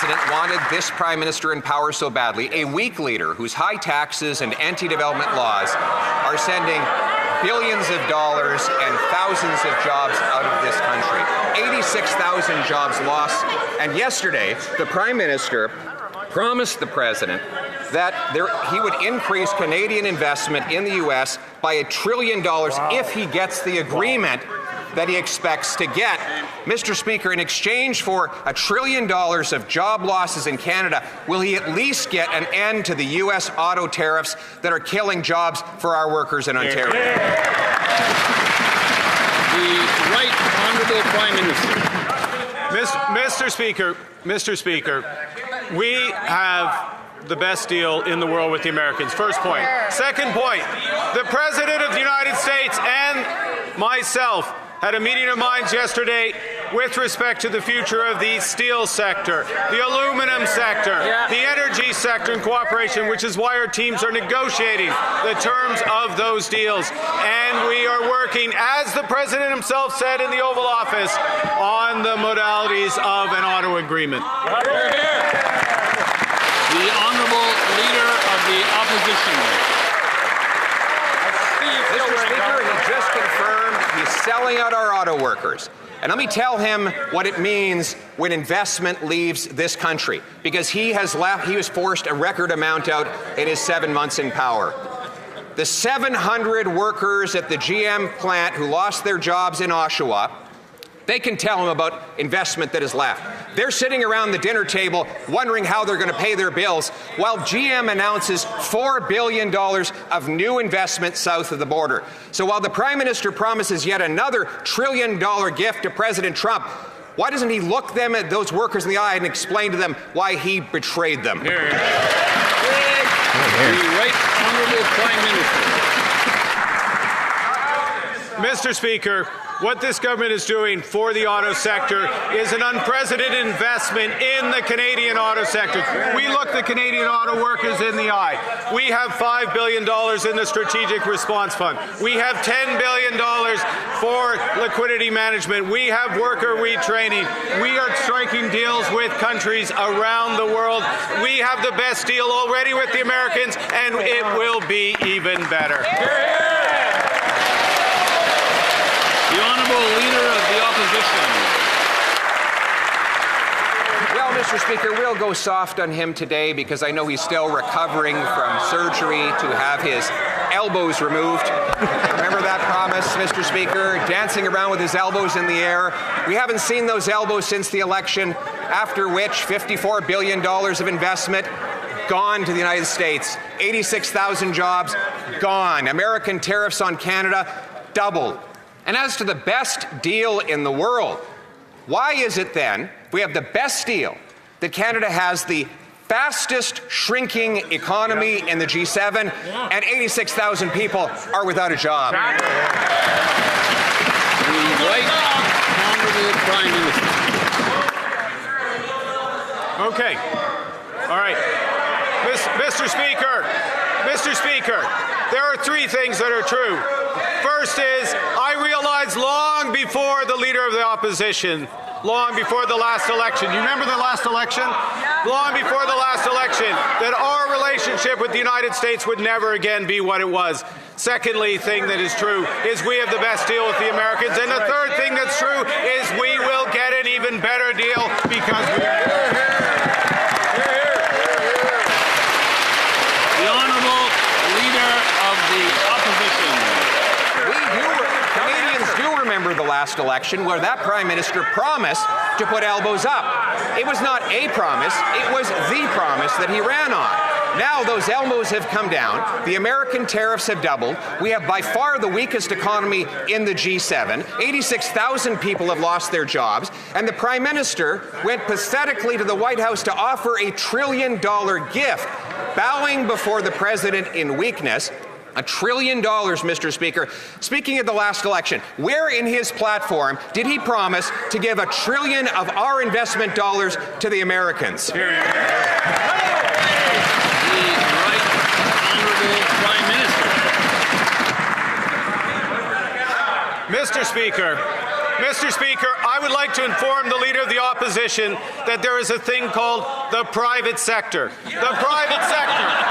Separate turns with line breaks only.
president wanted this prime minister in power so badly, a weak leader whose high taxes and anti-development laws are sending billions of dollars and thousands of jobs out of this country. 86,000 jobs lost. And yesterday, the prime minister promised the president that he would increase Canadian investment in the U.S. by $1 trillion if he gets the agreement that he expects to get. Mr. Speaker, in exchange for $1 trillion of job losses in Canada, will he at least get an end to the U.S. auto tariffs that are killing jobs for our workers in Ontario?
The Right Honourable Prime Minister.
Mr. Speaker, we have the best deal in the world with the Americans. First point. Second point, the President of the United States and myself had a meeting of minds yesterday with respect to the future of the steel sector, the aluminum sector, the energy sector in cooperation, which is why our teams are negotiating the terms of those deals. And we are working, as the President himself said in the Oval Office, on the modalities of an auto agreement.
The Honourable Leader of the Opposition.
Mr. Speaker, he just confirmed he's selling out our auto workers. And let me tell him what it means when investment leaves this country, because he was forced a record amount out in his 7 months in power. The 700 workers at the GM plant who lost their jobs in Oshawa, they can tell him about investment that is left. They're sitting around the dinner table wondering how they're going to pay their bills while GM announces $4 billion of new investment south of the border. So while the Prime Minister promises yet another $1 trillion gift to President Trump, why doesn't he look them at those workers in the eye and explain to them why he betrayed them?
The Right Honourable Prime Minister.
Mr. Speaker, what this government is doing for the auto sector is an unprecedented investment in the Canadian auto sector. We look the Canadian auto workers in the eye. We have $5 billion in the Strategic Response Fund. We have $10 billion for liquidity management. We have worker retraining. We are striking deals with countries around the world. We have the best deal already with the Americans, and it will be even better.
The Honourable Leader of the Opposition.
Well, Mr. Speaker, we'll go soft on him today because I know he's still recovering from surgery to have his elbows removed. Remember that promise, Mr. Speaker? Dancing around with his elbows in the air. We haven't seen those elbows since the election, after which $54 billion of investment gone to the United States. 86,000 jobs gone. American tariffs on Canada doubled. And as to the best deal in the world, why is it then, if we have the best deal, that Canada has the fastest shrinking economy in the G7 and 86,000 people are without a job?
The Right Honourable Prime Minister.
Okay. All right. Mr. Speaker, there are three things that are true. First is, I realized long before the Leader of the Opposition, long before the last election, you remember the last election? Long before the last election, that our relationship with the United States would never again be what it was. Secondly, thing that is true is we have the best deal with the Americans. And the third thing that's true is we will get an even better deal because we are here.
The Honourable Leader of the Opposition.
Canadians do remember the last election where that Prime Minister promised to put elbows up. It was not a promise, it was the promise that he ran on. Now those elbows have come down, the American tariffs have doubled, we have by far the weakest economy in the G7, 86,000 people have lost their jobs, and the Prime Minister went pathetically to the White House to offer a $1 trillion gift, bowing before the President in weakness. $1 trillion, Mr. Speaker. Speaking of the last election, where in his platform did he promise to give $1 trillion of our investment dollars to the Americans?
The Right Honourable Prime Minister.
Mr. Speaker, Mr. Speaker, I would like to inform the Leader of the Opposition that there is a thing called the private sector. The private sector